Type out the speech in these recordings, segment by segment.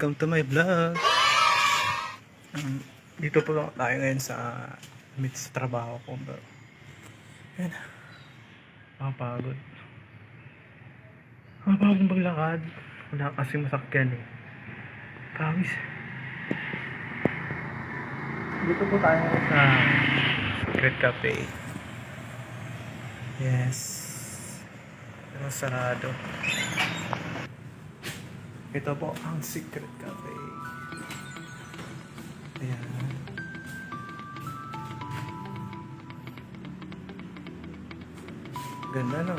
welcome to my vlog. Dito po tayo ngayon sa trabaho ko, bro. Ayan. Makapagod. Makapagod maglakad. Wala kasi masakyan eh. Pawis. Dito po tayo ngayon sa Secret Cafe. Yes. Pero sarado. Ito po ang Secret Cafe. Ayan. Ganda na.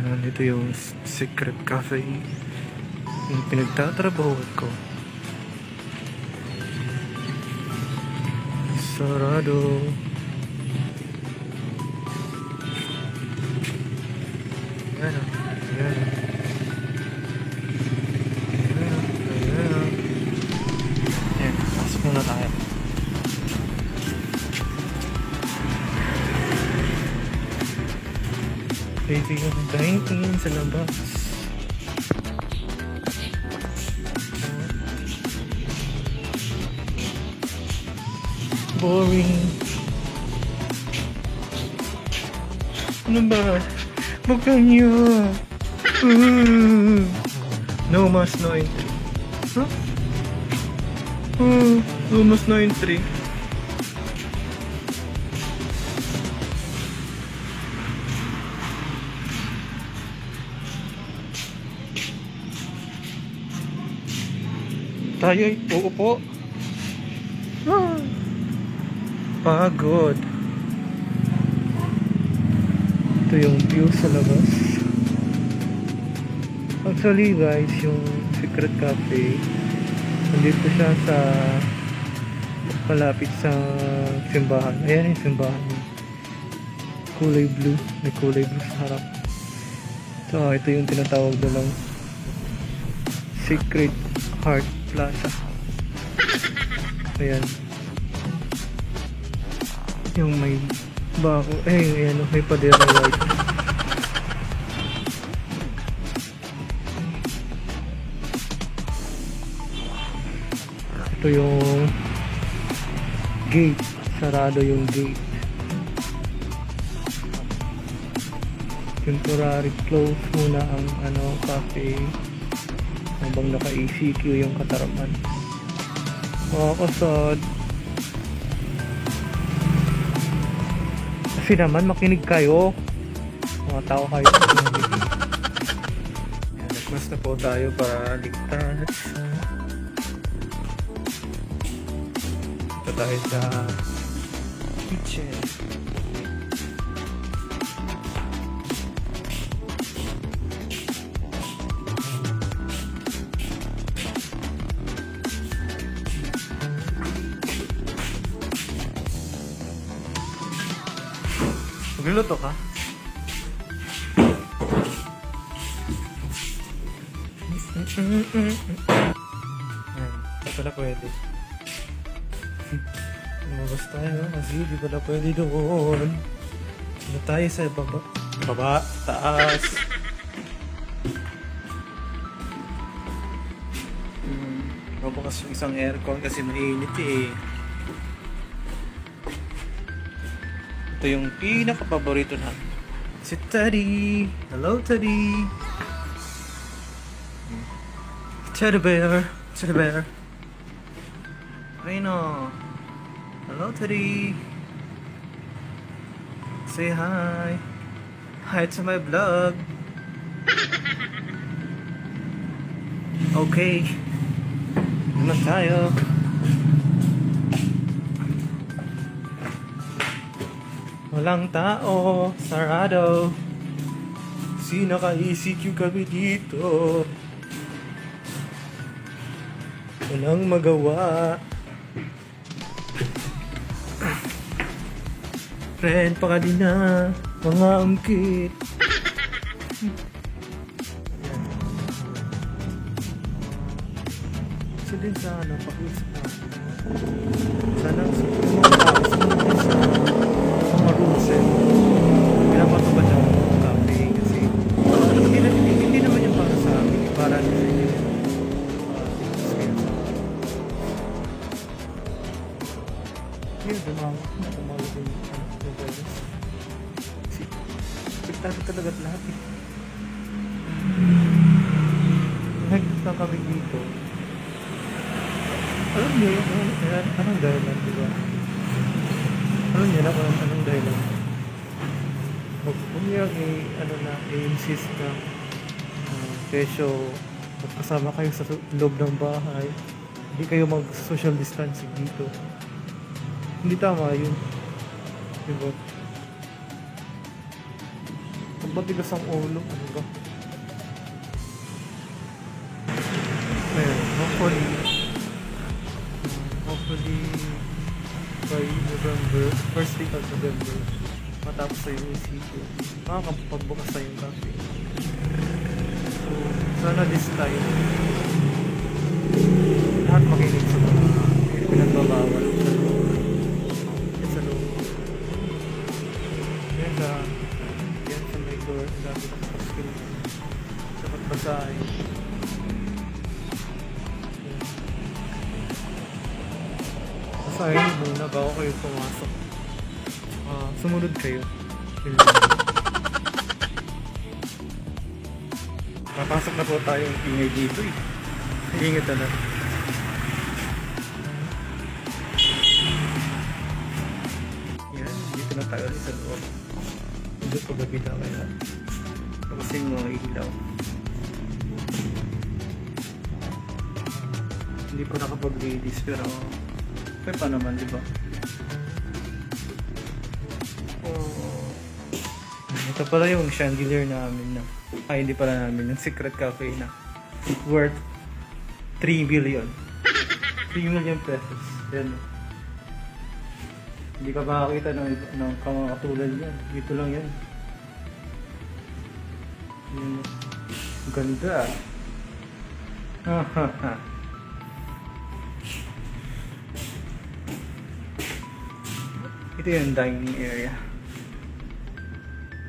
Ayan, dito yung Secret Cafe. Yung pinagtatrabahuan ko. Sarado. Ayan o. Ayan o. Ayan o. Ayan. Pasok muna tayo. Ito yung dine-in sa labas. Boring. Ano ba? Bukanyo. No mas no entry. Huh? No mas no entry. Tayo ay uupo. Pagod. Ito yung view sa labas. Actually guys, yung Secret Cafe, nandito siya sa malapit sa simbahan. Ayan yung simbahan. Kulay blue. May kulay blue sa harap. So ito yung tinatawag nilang Secret Heart Plaza. Ayan. Yung may bako. Ayan, may pader na white. Ito yung gate. Sarado yung gate. Temporary close muna ang cafe habang naka-ECQ yung katarapan. Makakasad. Kasi naman makinig kayo. Mga tao kayo. Nagmas na po tayo para ligtas. Ito tayo sa kitchen. Magluluto ka? Hindi pala pwede. Lumabas tayo kasi hindi pala pwede doon. Ano tayo sa baba? Baba, taas. Mabukas yung isang aircon kasi mainit eh. Ito yung pinaka-paborito na si Teddy. Hello Teddy. Teddy bear. Teddy bear. Reno. Hello Teddy. Say hi. Hi to my vlog. Okay. Ano tayo? Walang tao, sarado. Kasi naka-ECQ kami dito. Walang magawa. Friend pa kanina, mga angkit. Kasi din sana, pakiusap na. Sana mga tao, sumunod sa mga rules eh. Pinapatubad ng cafe kasi hindi na Ayun, dumawag yung virus. Kasi, apektado talaga lahat eh. Nagpunta kami dito. Alam niyo yung anong dahilan, di ba? Alam niyo na kung anong dahilan. Kung yung i-insist na kesyo magkasama kayo sa loob ng bahay, hindi kayo mag-social distancing dito. Hindi tama yun. Diba? Ang batigas ang ulo, ano ba? Ayun, hopefully by November, first week of November, matapos na yung ECQ, makakapagbukas na yung cafe. So, sana this time, lahat makinig sa mga pinagbabawal sa loob. Sa loob. Yan sa may door, dami na sa skill. Sa pagbasahin. Basahin muna bago kayo pumasok. Sumunod kayo. Papasok na po tayong ingay dito eh. Ingat na lang. Yan, dito na tayo sa loob. Dito po gabi na kaya. Tapos yung mga ilaw. Hindi ko nakapag-ladies pero okay pa naman, di ba? Ito pala yung chandelier namin na hindi pala namin yung secret cafe na worth 3 billion 3 million pesos. Yan. Hindi ka makakita ng katulad yan. Dito lang yan. Yan. Ganda. Ito yung dining area.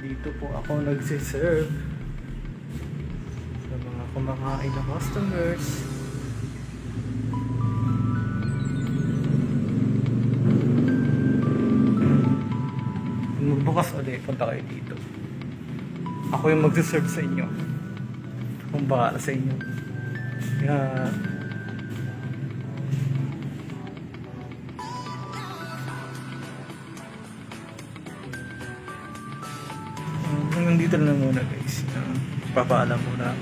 Dito po ako nagsiserve sa mga kumakain na customers. Magbukas ulit, punta kayo dito. Ako yung magsiserve sa inyo. Kung bahala sa inyo. Kaya hanggang dito na muna guys. Papaalam muna.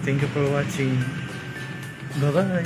Thank you for watching. Bye bye.